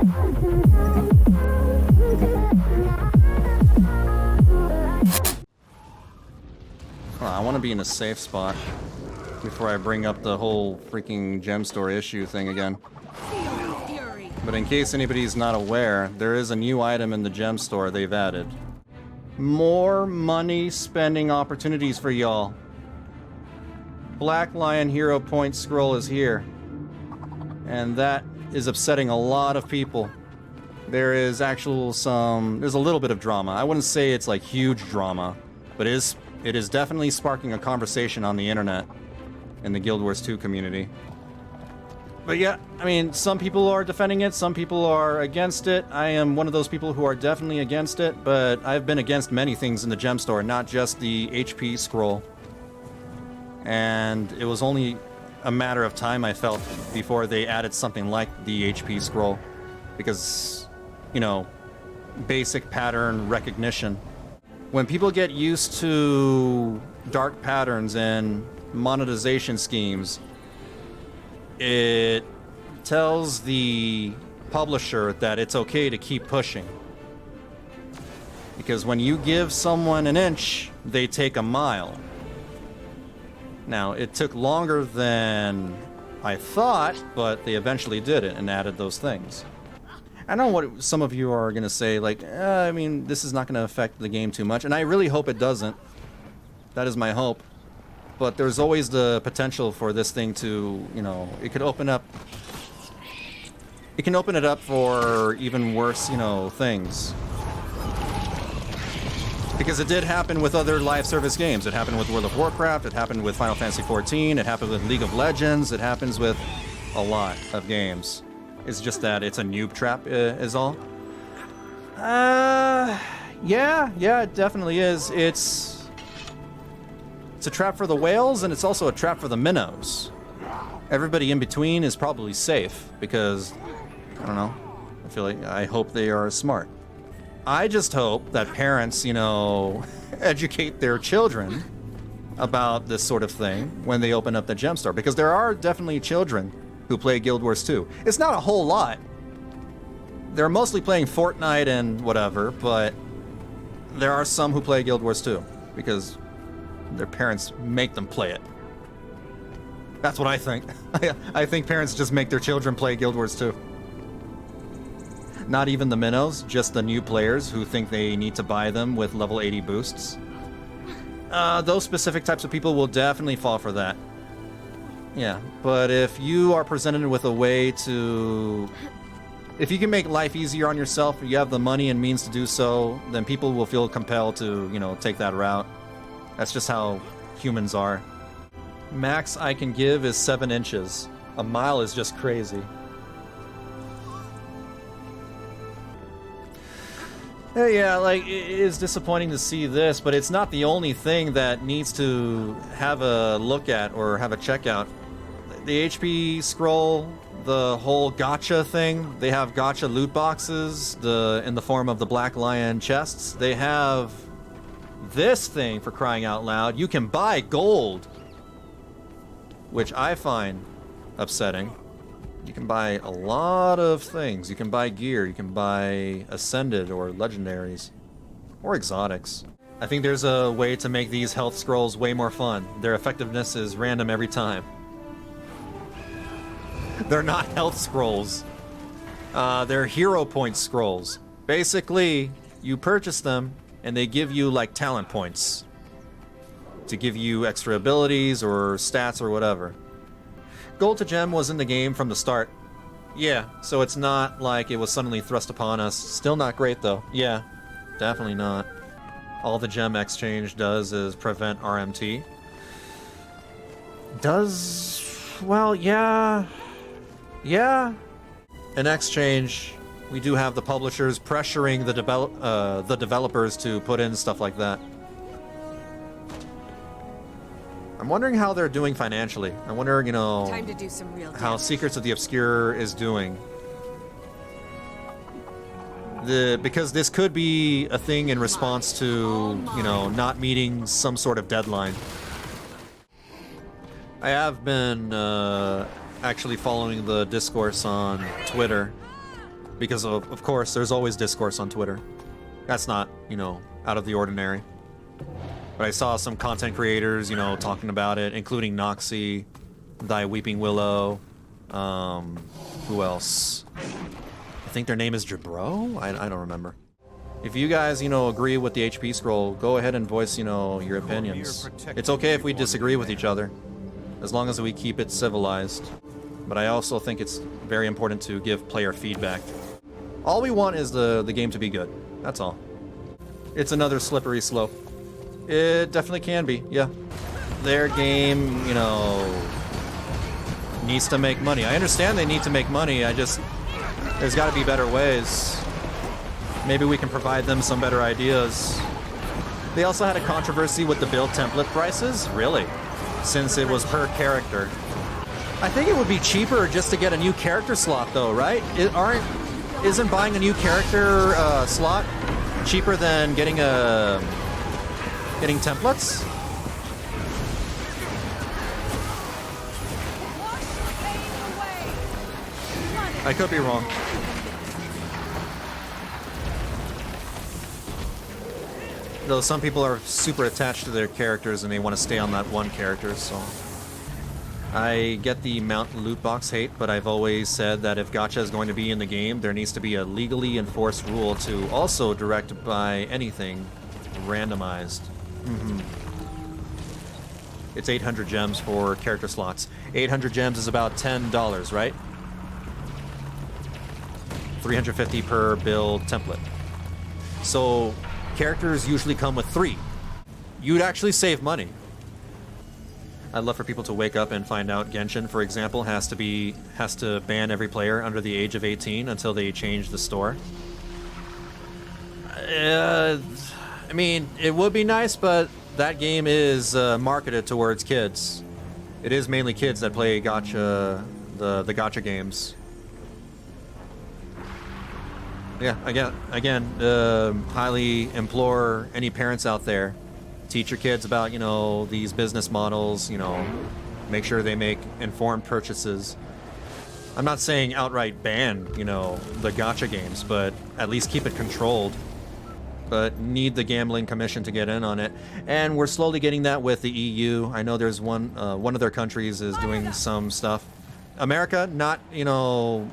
I want to be in a safe spot before I bring up the whole freaking gem store issue thing again. But in case anybody's not aware, there is a new item in the gem store they've added. More money spending opportunities for y'all. Black Lion Hero Point Scroll is here. And that is upsetting a lot of people. There is there's a little bit of drama. I wouldn't say it's like huge drama, but it is definitely sparking a conversation on the internet in the Guild Wars 2 community. But yeah, I mean, some people are defending it, some people are against it. I am one of those people who are definitely against it, but I've been against many things in the gem store, not just the HP scroll. And it was only a matter of time, I felt, before they added something like the HP scroll. Because, you know, basic pattern recognition. When people get used to dark patterns and monetization schemes, it tells the publisher that it's okay to keep pushing. Because when you give someone an inch, they take a mile. Now, it took longer than I thought, but they eventually did it and added those things. I know what some of you are going to say, like, I mean, this is not going to affect the game too much, and I really hope it doesn't. That is my hope. But there's always the potential for this thing to, you know, it could open up... It can open it up for even worse, you know, things. Because it did happen with other live service games. It happened with World of Warcraft, it happened with Final Fantasy XIV, it happened with League of Legends, it happens with a lot of games. It's just that it's a noob trap, is all. Yeah, it definitely is. It's a trap for the whales, and it's also a trap for the minnows. Everybody in between is probably safe, because, I don't know, I hope they are smart. I just hope that parents, you know, educate their children about this sort of thing when they open up the gem store, because there are definitely children who play Guild Wars 2. It's not a whole lot. They're mostly playing Fortnite and whatever, but there are some who play Guild Wars 2 because their parents make them play it. That's what I think. I think parents just make their children play Guild Wars 2. Not even the minnows, just the new players who think they need to buy them with level 80 boosts. Those specific types of people will definitely fall for that. Yeah, but if you are presented with a way to... If you can make life easier on yourself, you have the money and means to do so, then people will feel compelled to, you know, take that route. That's just how humans are. Max I can give is 7 inches. A mile is just crazy. Yeah, like, it is disappointing to see this, but it's not the only thing that needs to have a look at or have a checkout. The HP scroll, the whole gacha thing, they have gacha loot boxes in the form of the Black Lion chests. They have this thing, for crying out loud. You can buy gold, which I find upsetting. You can buy a lot of things. You can buy gear, you can buy Ascended or Legendaries, or Exotics. I think there's a way to make these health scrolls way more fun. Their effectiveness is random every time. They're not health scrolls. They're hero point scrolls. Basically, you purchase them, and they give you, like, talent points to give you extra abilities or stats or whatever. Gold to Gem was in the game from the start. Yeah, so it's not like it was suddenly thrust upon us. Still not great, though. Yeah, definitely not. All the gem exchange does is prevent RMT. Well, yeah. Yeah. In exchange, we do have the publishers pressuring the developers to put in stuff like that. I'm wondering how they're doing financially. I wonder, you know, time to do some real how damage. Secrets of the Obscure is doing. Because this could be a thing in response to, you know, not meeting some sort of deadline. I have been actually following the discourse on Twitter, Because of course, there's always discourse on Twitter. That's not, you know, out of the ordinary. But I saw some content creators, you know, talking about it, including Noxy, Thy Weeping Willow, who else? I think their name is Jabro? I don't remember. If you guys, you know, agree with the HP scroll, go ahead and voice, you know, your opinions. It's okay if we disagree with each other, as long as we keep it civilized. But I also think it's very important to give player feedback. All we want is the game to be good. That's all. It's another slippery slope. It definitely can be, yeah. Their game, you know, needs to make money. I understand they need to make money, there's gotta be better ways. Maybe we can provide them some better ideas. They also had a controversy with the build template prices? Really? Since it was per character. I think it would be cheaper just to get a new character slot though, right? Isn't buying a new character slot cheaper than getting templates? I could be wrong. Though some people are super attached to their characters and they want to stay on that one character, so... I get the mount loot box hate, but I've always said that if gacha is going to be in the game, there needs to be a legally enforced rule to also direct by anything randomized. It's 800 gems for character slots. 800 gems is about $10, right? 350 per build template. So characters usually come with 3. You'd actually save money. I'd love for people to wake up and find out Genshin, for example, has to ban every player under the age of 18 until they change the store. I mean, it would be nice, but that game is marketed towards kids. It is mainly kids that play gacha, the gacha games. Yeah, again, highly implore any parents out there, teach your kids about, you know, these business models, you know, make sure they make informed purchases. I'm not saying outright ban, you know, the gacha games, but at least keep it controlled. But need the gambling commission to get in on it. And we're slowly getting that with the EU. I know there's one of their countries is doing some stuff. America, not, you know,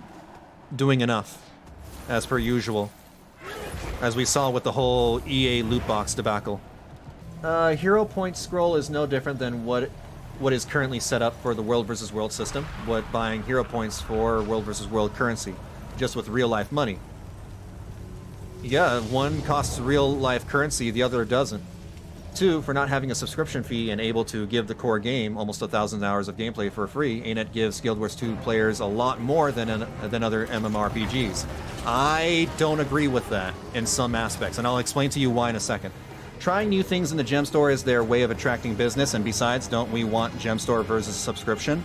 doing enough, as per usual. As we saw with the whole EA loot box debacle. Hero point scroll is no different than what is currently set up for the World versus World system. What buying hero points for World versus World currency, just with real life money. Yeah, one costs real life currency, the other doesn't. 2, for not having a subscription fee and able to give the core game almost 1,000 hours of gameplay for free. ANET gives Guild Wars 2 players a lot more than other MMORPGs. I don't agree with that in some aspects, and I'll explain to you why in a second. Trying new things in the gem store is their way of attracting business, and besides, don't we want gem store versus subscription?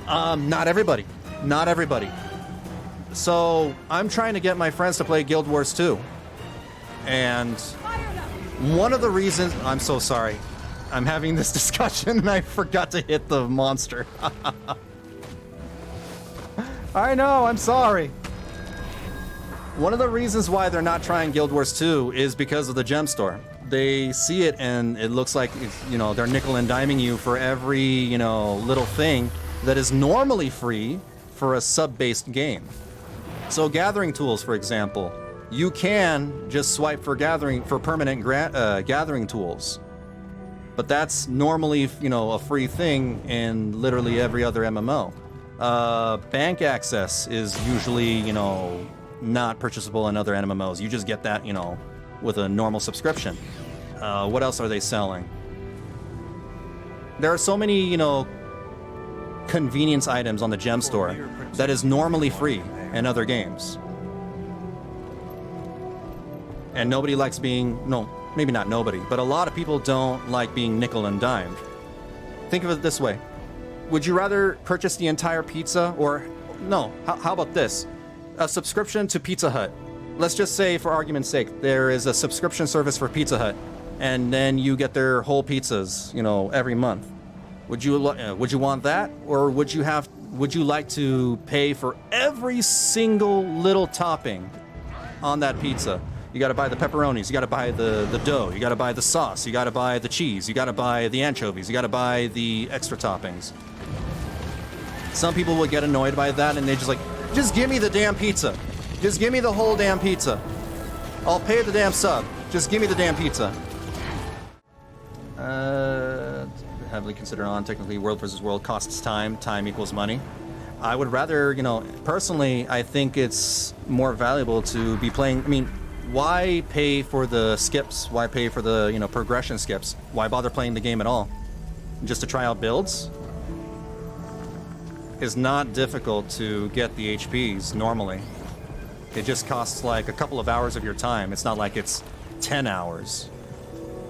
Not everybody. Not everybody. So, I'm trying to get my friends to play Guild Wars 2. And one of the reasons... I'm so sorry. I'm having this discussion and I forgot to hit the monster. I know, I'm sorry. One of the reasons why they're not trying Guild Wars 2 is because of the gem store. They see it and it looks like, you know, they're nickel and diming you for every, you know, little thing that is normally free for a sub-based game. So gathering tools, for example, you can just swipe for permanent gathering tools. But that's normally, you know, a free thing in literally every other MMO. Bank access is usually, you know, not purchasable in other MMOs. You just get that, you know, with a normal subscription. What else are they selling? There are so many, you know, convenience items on the gem store that is normally free in other games. And nobody likes being, no, maybe not nobody, but a lot of people don't like being nickel and dimed. Think of it this way. Would you rather purchase the entire pizza or, no, how about this? A subscription to Pizza Hut. Let's just say, for argument's sake, there is a subscription service for Pizza Hut, and then you get their whole pizzas, you know, every month. Would you want that, or would you would you like to pay for every single little topping on that pizza? You gotta buy the pepperonis, you gotta buy the dough, you gotta buy the sauce, you gotta buy the cheese, you gotta buy the anchovies, you gotta buy the extra toppings. Some people will get annoyed by that and they just give me the damn pizza. Just give me the whole damn pizza. I'll pay the damn sub. Just give me the damn pizza. Heavily considered on technically world versus world costs time. Time equals money. I would rather, personally, I think it's more valuable to be playing. I mean, why pay for the skips? Why pay for the, progression skips? Why bother playing the game at all? Just to try out builds? It's not difficult to get the HPs normally. It just costs like a couple of hours of your time. It's not like it's 10 hours.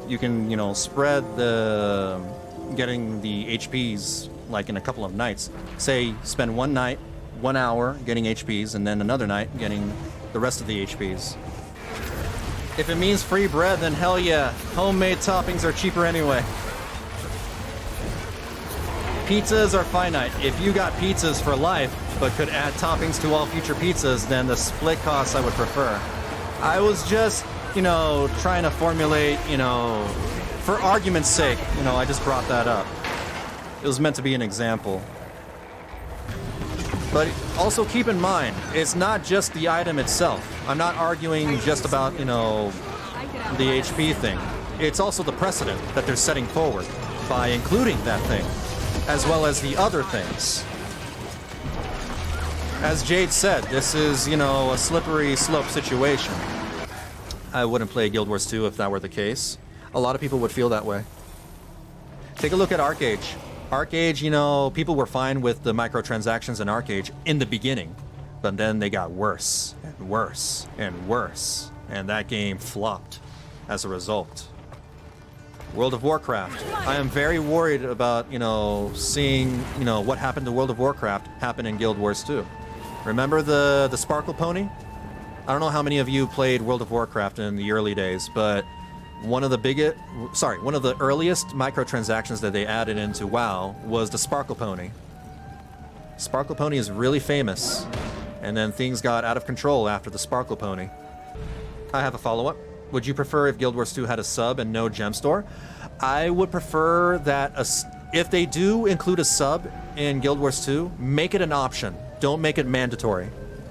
You can, spread the getting the HPs like in a couple of nights. Say, spend one night, 1 hour getting HPs, and then another night getting the rest of the HPs. If it means free bread, then hell yeah. Homemade toppings are cheaper anyway. Pizzas are finite. If you got pizzas for life, but could add toppings to all future pizzas, then the split costs I would prefer. I was just, trying to formulate, for argument's sake, I just brought that up. It was meant to be an example. But also keep in mind, it's not just the item itself. I'm not arguing just about, the HP thing. It's also the precedent that they're setting forward by including that thing, as well as the other things. As Jade said, this is, a slippery slope situation. I wouldn't play Guild Wars 2 if that were the case. A lot of people would feel that way. Take a look at ArcAge. ArcAge, people were fine with the microtransactions in ArcAge in the beginning, but then they got worse and worse and worse, and that game flopped as a result. World of Warcraft. I am very worried about, seeing, what happened to World of Warcraft happen in Guild Wars 2. Remember the Sparkle Pony? I don't know how many of you played World of Warcraft in the early days, but one of the earliest microtransactions that they added into WoW was the Sparkle Pony. Sparkle Pony is really famous, and then things got out of control after the Sparkle Pony. I have a follow-up. Would you prefer if Guild Wars 2 had a sub and no gem store? I would prefer that if they do include a sub in Guild Wars 2, make it an option. Don't make it mandatory.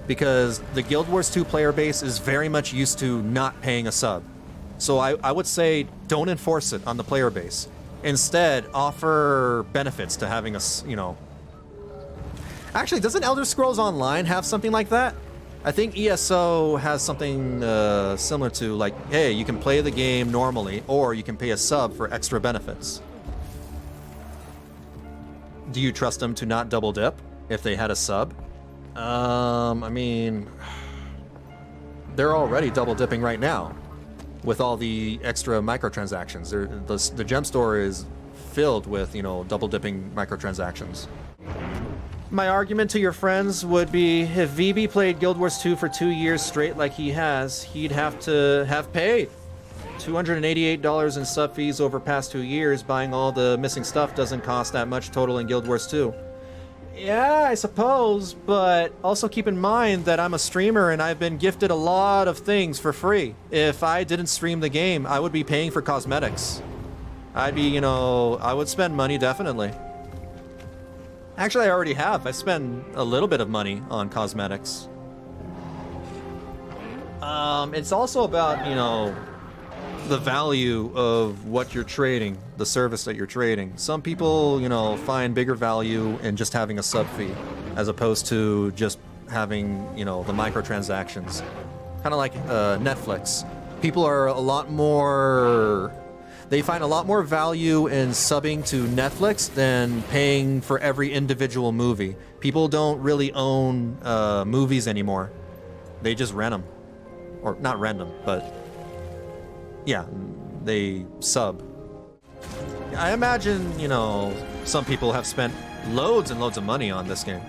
Because the Guild Wars 2 player base is very much used to not paying a sub. So I would say don't enforce it on the player base. Instead, offer benefits to having Actually, doesn't Elder Scrolls Online have something like that? I think ESO has something similar to, like, hey, you can play the game normally, or you can pay a sub for extra benefits. Do you trust them to not double dip if they had a sub? I mean, they're already double dipping right now with all the extra microtransactions. The gem store is filled with, double dipping microtransactions. My argument to your friends would be, if VB played Guild Wars 2 for 2 years straight like he has, he'd have to have paid $288 in sub fees over past 2 years. Buying all the missing stuff doesn't cost that much total in Guild Wars 2. Yeah, I suppose, but also keep in mind that I'm a streamer and I've been gifted a lot of things for free. If I didn't stream the game, I would be paying for cosmetics. I would spend money, definitely. Actually, I already have. I spend a little bit of money on cosmetics. It's also about, the value of what you're trading, the service that you're trading. Some people, find bigger value in just having a sub fee, as opposed to just having, the microtransactions. Kind of like Netflix. People are they find a lot more value in subbing to Netflix than paying for every individual movie. People don't really own movies anymore. They just rent them. Or not rent them, but yeah, they sub. I imagine, some people have spent loads and loads of money on this game.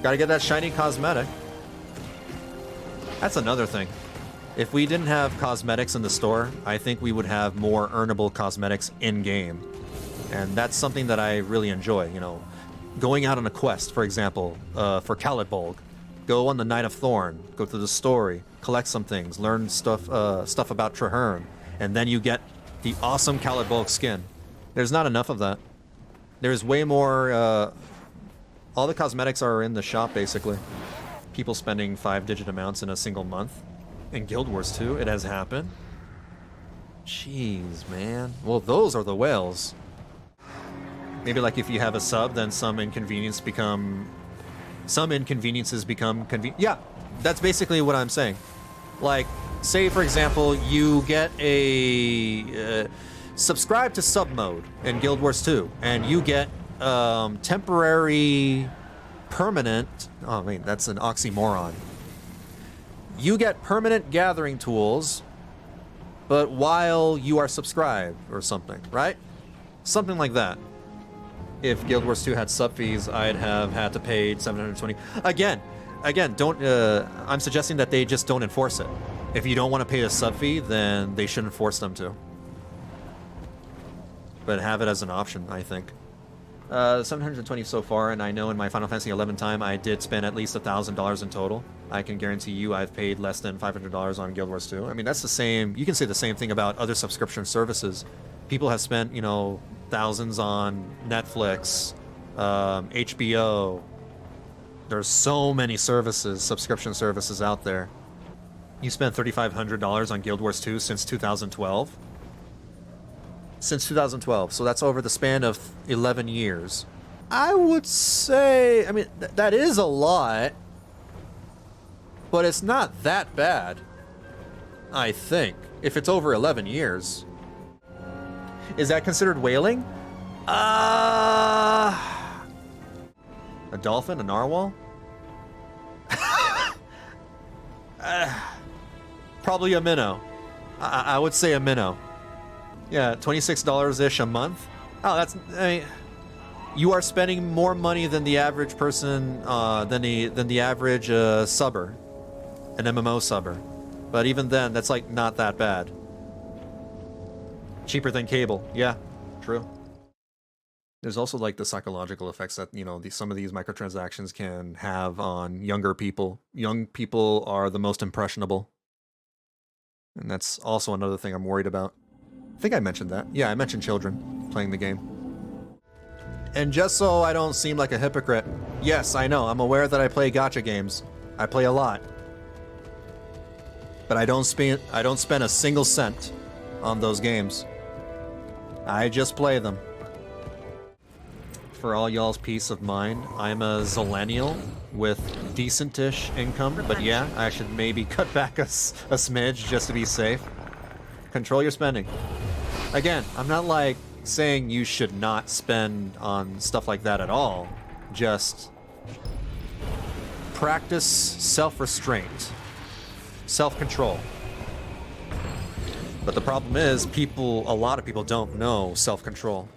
Gotta get that shiny cosmetic. That's another thing. If we didn't have cosmetics in the store, I think we would have more earnable cosmetics in-game. And that's something that I really enjoy, you know. Going out on a quest, for example, for Calitbolg. Go on the Night of Thorn, go through the story, collect some things, learn stuff about Traherne, and then you get the awesome Calitbolg skin. There's not enough of that. There's way more, all the cosmetics are in the shop, basically. People spending 5-digit amounts in a single month. In Guild Wars 2, it has happened. Jeez, man. Well, those are the whales. Maybe like if you have a sub, then some inconveniences become convenient. Yeah, that's basically what I'm saying. Like, say for example, you get a subscribe to sub mode in Guild Wars 2, and you get temporary, permanent. Oh wait, that's an oxymoron. You get permanent gathering tools, but while you are subscribed or something, right? Something like that. If Guild Wars 2 had sub fees, I'd have had to pay 720. Again, don't. I'm suggesting that they just don't enforce it. If you don't want to pay a sub fee, then they shouldn't force them to. But have it as an option, I think. 720 so far, and I know in my Final Fantasy 11 time I did spend at least $1,000 in total. I can guarantee you I've paid less than $500 on Guild Wars 2. I mean, that's the same. You can say the same thing about other subscription services. People have spent, you know, thousands on Netflix, HBO. There's so many services, subscription services out there. You spent $3,500 on Guild Wars 2 since 2012? Since 2012, so that's over the span of 11 years. I would say, I mean, that is a lot, but it's not that bad, I think, if it's over 11 years. Is that considered whaling? A dolphin? A narwhal? Probably a minnow. I would say a minnow. Yeah, $26-ish a month. Oh, that's, I mean, you are spending more money than the average person, than the average subber, an MMO subber. But even then, that's like not that bad. Cheaper than cable. Yeah, true. There's also like the psychological effects that, you know, some of these microtransactions can have on younger people. Young people are the most impressionable. And that's also another thing I'm worried about. I think I mentioned that. Yeah, I mentioned children playing the game. And just so I don't seem like a hypocrite, yes, I know, I'm aware that I play gacha games. I play a lot. But I don't spend a single cent on those games. I just play them. For all y'all's peace of mind, I'm a Zillennial with decent-ish income, but yeah, I should maybe cut back a smidge just to be safe. Control your spending. Again, I'm not like saying you should not spend on stuff like that at all. Just practice self-restraint, self-control. But the problem is, a lot of people don't know self-control.